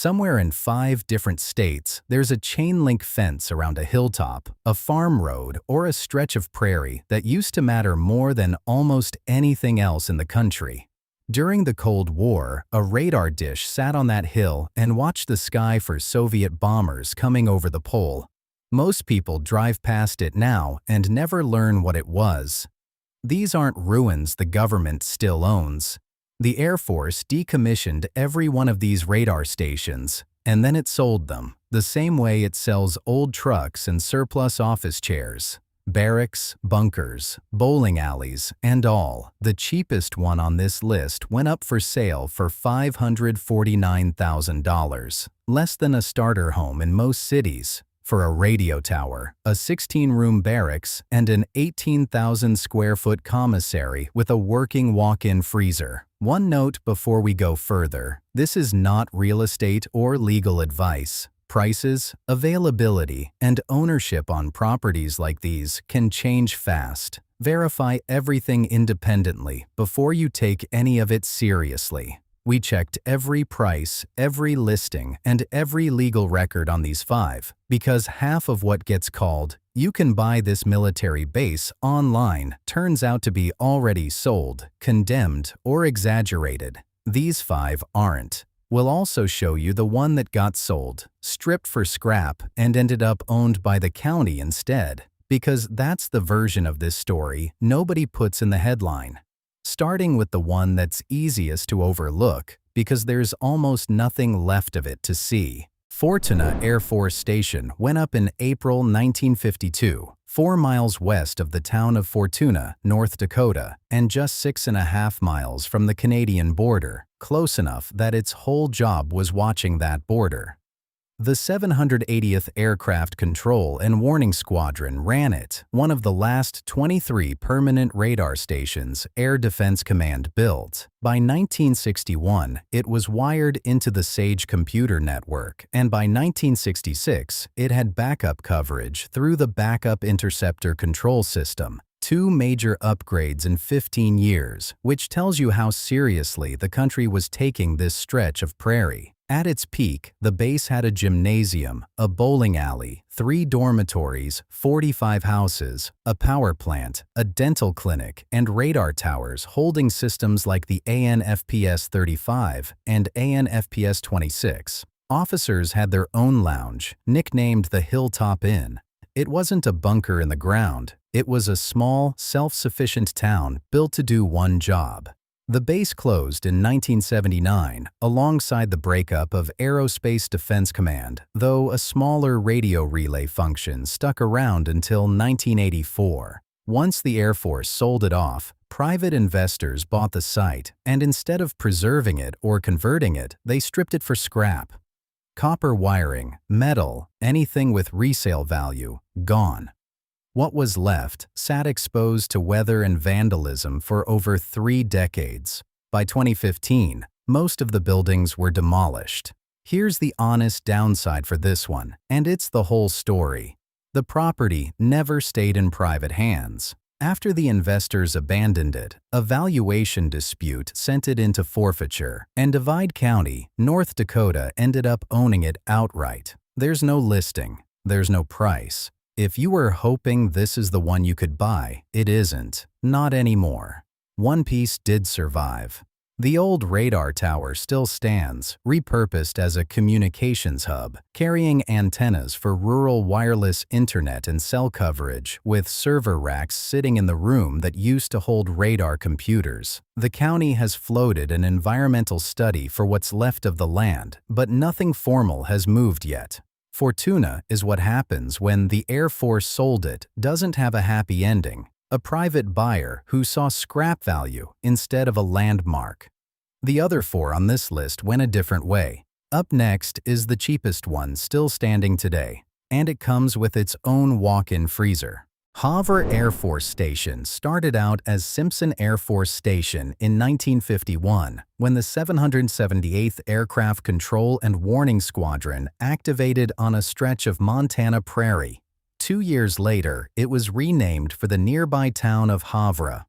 Somewhere in 5 different states, there's a chain-link fence around a hilltop, a farm road, or a stretch of prairie that used to matter more than almost anything else in the country. During the Cold War, a radar dish sat on that hill and watched the sky for Soviet bombers coming over the pole. Most people drive past it now and never learn what it was. These aren't ruins the government still owns. The Air Force decommissioned every one of these radar stations, and then it sold them, the same way it sells old trucks and surplus office chairs. Barracks, bunkers, bowling alleys, and all. The cheapest one on this list went up for sale for $549,000, less than a starter home in most cities, for a radio tower, a 16-room barracks, and an 18,000-square-foot commissary with a working walk-in freezer. One note before we go further: this is not real estate or legal advice. Prices, availability, and ownership on properties like these can change fast. Verify everything independently before you take any of it seriously. We checked every price, every listing, and every legal record on these 5, because half of what gets called, "You can buy this military base online," turns out to be already sold, condemned, or exaggerated. These 5 aren't. We'll also show you the one that got sold, stripped for scrap, and ended up owned by the county instead, because that's the version of this story nobody puts in the headline. Starting with the one that's easiest to overlook, because there's almost nothing left of it to see. Fortuna Air Force Station went up in April 1952, 4 miles west of the town of Fortuna, North Dakota, and just 6.5 miles from the Canadian border, close enough that its whole job was watching that border. The 780th Aircraft Control and Warning Squadron ran it, one of the last 23 permanent radar stations Air Defense Command built. By 1961, it was wired into the SAGE computer network, and by 1966, it had backup coverage through the Backup Interceptor Control System. 2 major upgrades in 15 years, which tells you how seriously the country was taking this stretch of prairie. At its peak, the base had a gymnasium, a bowling alley, 3 dormitories, 45 houses, a power plant, a dental clinic, and radar towers holding systems like the AN/FPS-35 and AN/FPS-26. Officers had their own lounge, nicknamed the Hilltop Inn. It wasn't a bunker in the ground. It was a small, self-sufficient town built to do one job. The base closed in 1979 alongside the breakup of Aerospace Defense Command, though a smaller radio relay function stuck around until 1984. Once the Air Force sold it off, private investors bought the site, and instead of preserving it or converting it, they stripped it for scrap. Copper wiring, metal, anything with resale value, gone. What was left sat exposed to weather and vandalism for over 3 decades. By 2015, most of the buildings were demolished. Here's the honest downside for this one, and it's the whole story. The property never stayed in private hands. After the investors abandoned it, a valuation dispute sent it into forfeiture, and Divide County, North Dakota ended up owning it outright. There's no listing. There's no price. If you were hoping this is the one you could buy, it isn't. Not anymore. One piece did survive. The old radar tower still stands, repurposed as a communications hub, carrying antennas for rural wireless internet and cell coverage, with server racks sitting in the room that used to hold radar computers. The county has floated an environmental study for what's left of the land, but nothing formal has moved yet. Fortuna is what happens when the Air Force sold it doesn't have a happy ending. A private buyer who saw scrap value instead of a landmark. The other 4 on this list went a different way. Up next is the cheapest one still standing today, and it comes with its own walk-in freezer. Havre Air Force Station started out as Simpson Air Force Station in 1951 when the 778th Aircraft Control and Warning Squadron activated on a stretch of Montana prairie. 2 years later, it was renamed for the nearby town of Havre.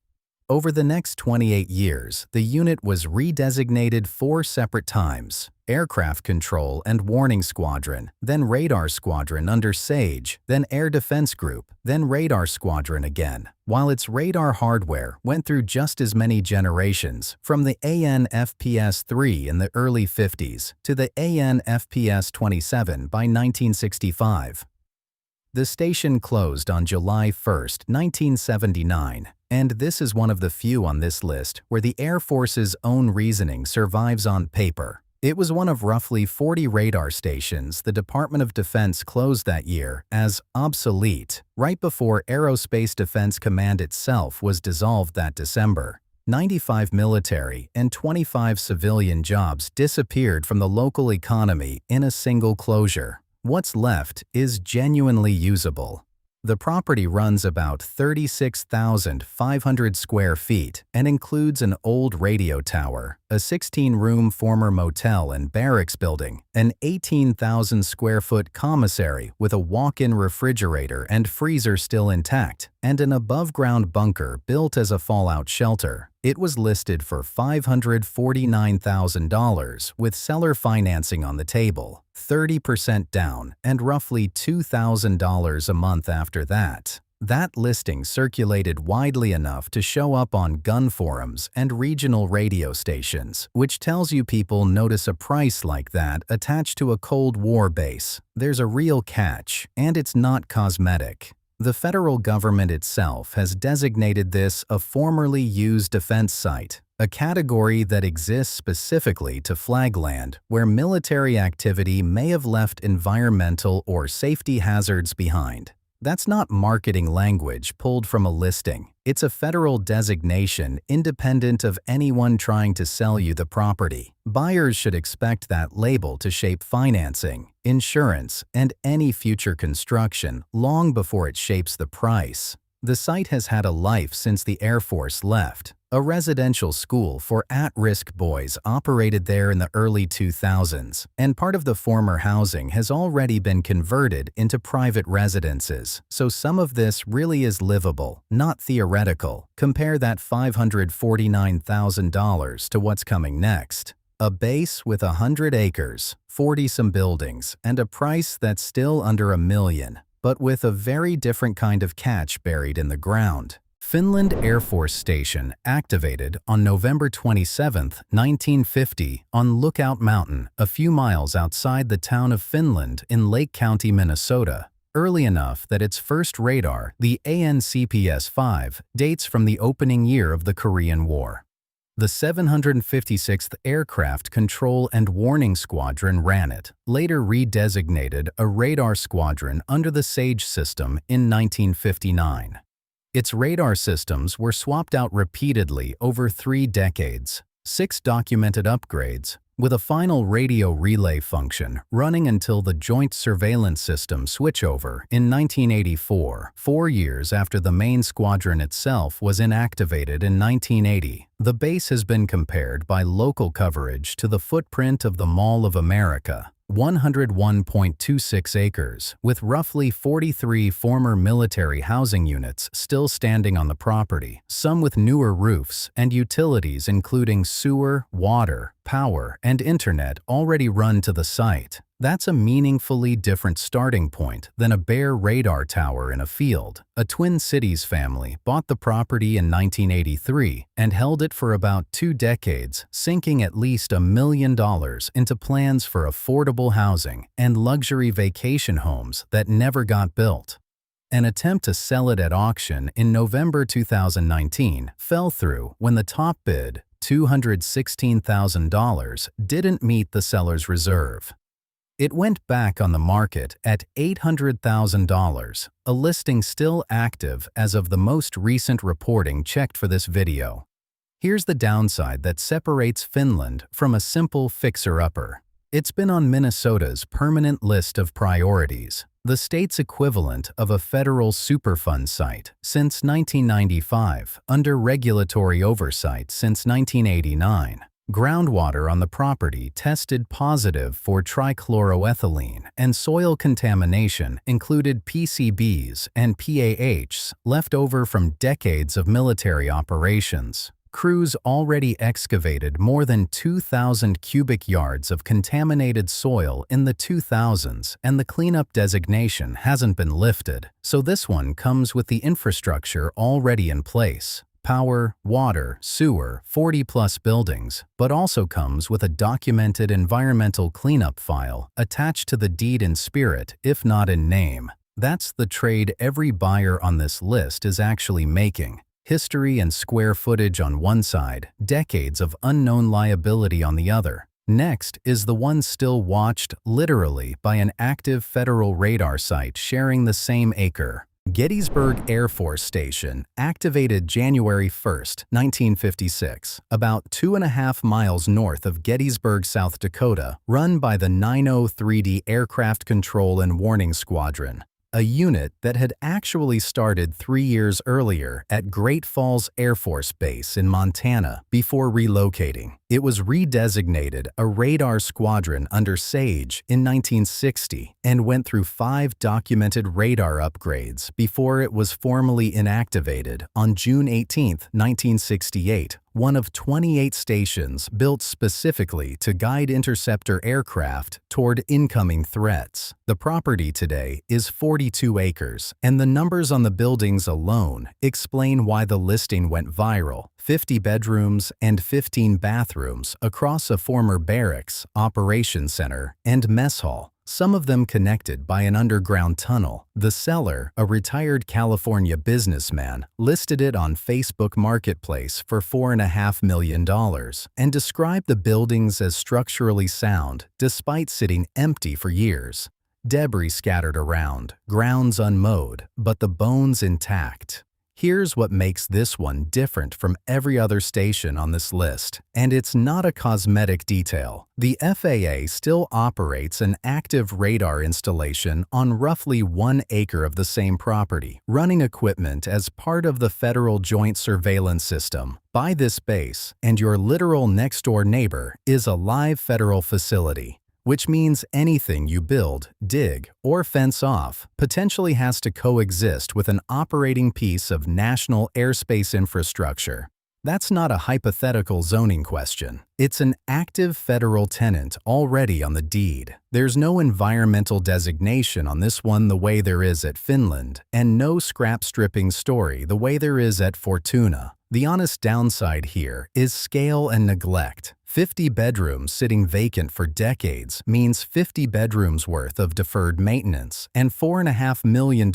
Over the next 28 years, the unit was redesignated 4 separate times: Aircraft Control and Warning Squadron, then Radar Squadron under SAGE, then Air Defense Group, then Radar Squadron again, while its radar hardware went through just as many generations, from the AN-FPS-3 in the early 50s to the AN-FPS-27 by 1965. The station closed on July 1, 1979, and this is one of the few on this list where the Air Force's own reasoning survives on paper. It was one of roughly 40 radar stations the Department of Defense closed that year as obsolete, right before Aerospace Defense Command itself was dissolved that December. 95 military and 25 civilian jobs disappeared from the local economy in a single closure. What's left is genuinely usable. The property runs about 36,500 square feet and includes an old radio tower, a 16-room former motel and barracks building, an 18,000-square-foot commissary with a walk-in refrigerator and freezer still intact, and an above-ground bunker built as a fallout shelter. It was listed for $549,000 with seller financing on the table, 30% down, and roughly $2,000 a month after that. That listing circulated widely enough to show up on gun forums and regional radio stations, which tells you people notice a price like that attached to a Cold War base. There's a real catch, and it's not cosmetic. The federal government itself has designated this a formerly used defense site, a category that exists specifically to flagland where military activity may have left environmental or safety hazards behind. That's not marketing language pulled from a listing. It's a federal designation independent of anyone trying to sell you the property. Buyers should expect that label to shape financing, insurance, and any future construction long before it shapes the price. The site has had a life since the Air Force left. A residential school for at-risk boys operated there in the early 2000s, and part of the former housing has already been converted into private residences, so some of this really is livable, not theoretical. Compare that $549,000 to what's coming next. A base with 100 acres, 40-some buildings, and a price that's still under $1 million, but with a very different kind of catch buried in the ground. Finland Air Force Station activated on November 27, 1950 on Lookout Mountain, a few miles outside the town of Finland in Lake County, Minnesota, early enough that its first radar, the ANCPS-5, dates from the opening year of the Korean War. The 756th Aircraft Control and Warning Squadron ran it, later redesignated a radar squadron under the SAGE system in 1959. Its radar systems were swapped out repeatedly over 3 decades, 6 documented upgrades, with a final radio relay function running until the Joint Surveillance System switchover in 1984, 4 years after the main squadron itself was inactivated in 1980. The base has been compared by local coverage to the footprint of the Mall of America, 101.26 acres, with roughly 43 former military housing units still standing on the property, some with newer roofs and utilities including sewer, water, power, and internet already run to the site. That's a meaningfully different starting point than a bare radar tower in a field. A Twin Cities family bought the property in 1983 and held it for about 2 decades, sinking at least $1 million into plans for affordable housing and luxury vacation homes that never got built. An attempt to sell it at auction in November 2019 fell through when the top bid, $216,000, didn't meet the seller's reserve. It went back on the market at $800,000, a listing still active as of the most recent reporting checked for this video. Here's the downside that separates Finland from a simple fixer-upper. It's been on Minnesota's permanent list of priorities, the state's equivalent of a federal Superfund site, since 1995, under regulatory oversight since 1989. Groundwater on the property tested positive for trichloroethylene, and soil contamination included PCBs and PAHs left over from decades of military operations. Crews already excavated more than 2,000 cubic yards of contaminated soil in the 2000s, and the cleanup designation hasn't been lifted, so this one comes with the infrastructure already in place. Power, water, sewer, 40-plus buildings, but also comes with a documented environmental cleanup file attached to the deed in spirit, if not in name. That's the trade every buyer on this list is actually making. History and square footage on one side, decades of unknown liability on the other. Next is the one still watched, literally, by an active federal radar site sharing the same acre. Gettysburg Air Force Station, activated January 1, 1956, about 2.5 miles north of Gettysburg, South Dakota, run by the 903d Aircraft Control and Warning Squadron, a unit that had actually started 3 years earlier at Great Falls Air Force Base in Montana before relocating. It was redesignated a radar squadron under Sage in 1960 and went through 5 documented radar upgrades before it was formally inactivated on June 18, 1968, one of 28 stations built specifically to guide interceptor aircraft toward incoming threats. The property today is 42 acres, and the numbers on the buildings alone explain why the listing went viral. 50 bedrooms and 15 bathrooms across a former barracks, operations center, and mess hall, some of them connected by an underground tunnel. The seller, a retired California businessman, listed it on Facebook Marketplace for $4.5 million and described the buildings as structurally sound despite sitting empty for years. Debris scattered around, grounds unmowed, but the bones intact. Here's what makes this one different from every other station on this list, and it's not a cosmetic detail. The FAA still operates an active radar installation on roughly 1 acre of the same property, running equipment as part of the Federal Joint Surveillance System. By this base, and your literal next-door neighbor is a live federal facility, which means anything you build, dig, or fence off potentially has to coexist with an operating piece of national airspace infrastructure. That's not a hypothetical zoning question. It's an active federal tenant already on the deed. There's no environmental designation on this one the way there is at Finland, and no scrap stripping story the way there is at Fortuna. The honest downside here is scale and neglect. 50 bedrooms sitting vacant for decades means 50 bedrooms worth of deferred maintenance, and $4.5 million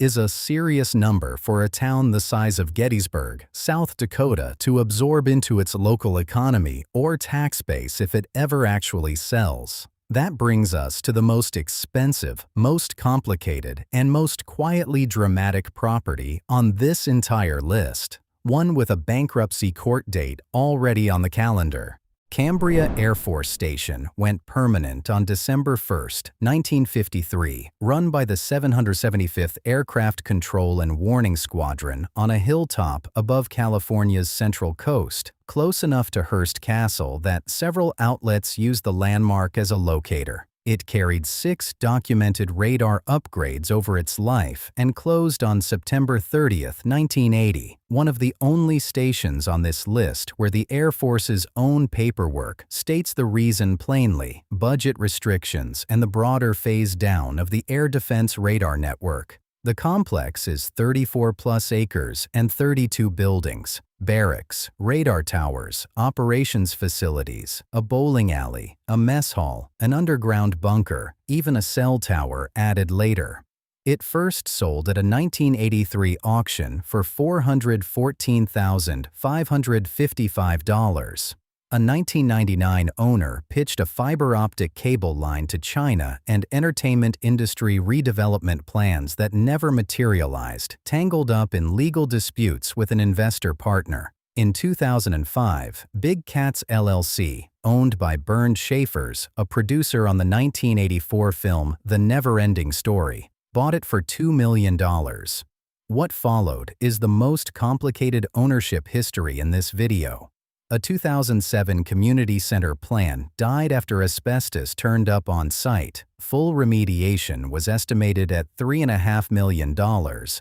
is a serious number for a town the size of Gettysburg, South Dakota, to absorb into its local economy or tax base if it ever actually sells. That brings us to the most expensive, most complicated, and most quietly dramatic property on this entire list. One with a bankruptcy court date already on the calendar. Cambria Air Force Station went permanent on December 1, 1953, run by the 775th Aircraft Control and Warning Squadron on a hilltop above California's Central Coast, close enough to Hearst Castle that several outlets use the landmark as a locator. It carried 6 documented radar upgrades over its life and closed on September 30, 1980, one of the only stations on this list where the Air Force's own paperwork states the reason plainly: budget restrictions and the broader phase down of the air defense radar network. The complex is 34-plus acres and 32 buildings, barracks, radar towers, operations facilities, a bowling alley, a mess hall, an underground bunker, even a cell tower added later. It first sold at a 1983 auction for $414,555. A 1999 owner pitched a fiber optic cable line to China and entertainment industry redevelopment plans that never materialized, tangled up in legal disputes with an investor partner. In 2005, Big Cats LLC, owned by Bernd Schaefers, a producer on the 1984 film The Never-Ending Story, bought it for $2 million. What followed is the most complicated ownership history in this video. A 2007 community center plan died after asbestos turned up on site. Full remediation was estimated at $3.5 million,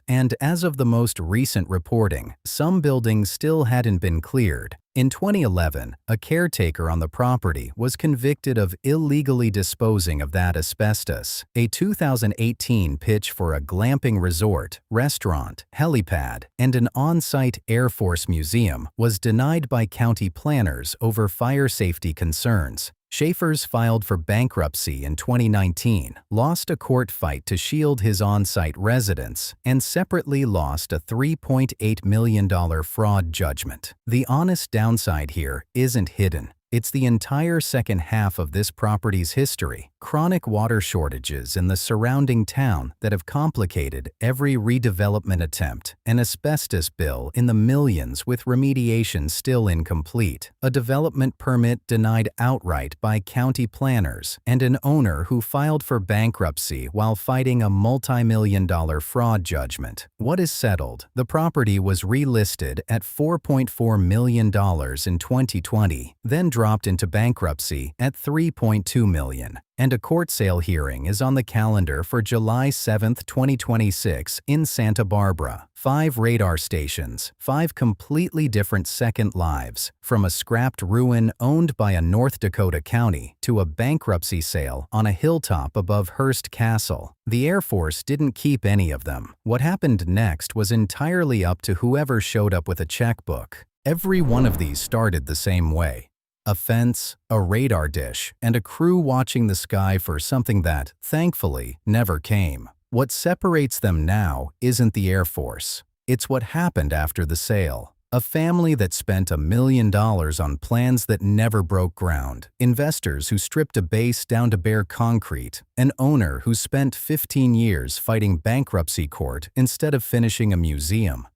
and as of the most recent reporting, some buildings still hadn't been cleared. In 2011, a caretaker on the property was convicted of illegally disposing of that asbestos. A 2018 pitch for a glamping resort, restaurant, helipad, and an on-site Air Force museum was denied by county planners over fire safety concerns. Schaefer's filed for bankruptcy in 2019, lost a court fight to shield his on-site residence, and separately lost a $3.8 million fraud judgment. The honest downside here isn't hidden. It's the entire second half of this property's history, chronic water shortages in the surrounding town that have complicated every redevelopment attempt, an asbestos bill in the millions with remediation still incomplete, a development permit denied outright by county planners, and an owner who filed for bankruptcy while fighting a multi-million-dollar fraud judgment. What is settled? The property was relisted at $4.4 million in 2020, then dropped into bankruptcy at $3.2 million. And a court sale hearing is on the calendar for July 7, 2026 in Santa Barbara. 5 radar stations, 5 completely different second lives, from a scrapped ruin owned by a North Dakota county to a bankruptcy sale on a hilltop above Hearst Castle. The Air Force didn't keep any of them. What happened next was entirely up to whoever showed up with a checkbook. Every one of these started the same way. A fence, a radar dish, and a crew watching the sky for something that, thankfully, never came. What separates them now isn't the Air Force. It's what happened after the sale. A family that spent $1 million on plans that never broke ground, investors who stripped a base down to bare concrete, an owner who spent 15 years fighting bankruptcy court instead of finishing a museum.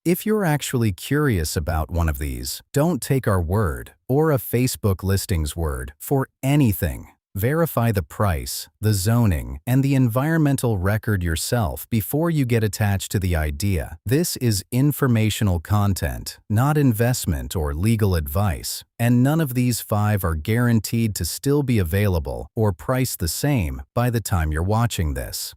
If you're actually curious about one of these, don't take our word, or a Facebook listings word, for anything. Verify the price, the zoning, and the environmental record yourself before you get attached to the idea. This is informational content, not investment or legal advice, and none of these 5 are guaranteed to still be available or priced the same by the time you're watching this.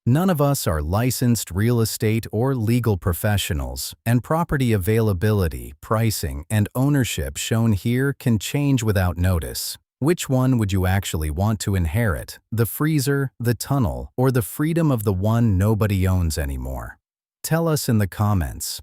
None of us are licensed real estate or legal professionals, and property availability, pricing, and ownership shown here can change without notice. Which one would you actually want to inherit? The freezer, the tunnel, or the freedom of the one nobody owns anymore? Tell us in the comments.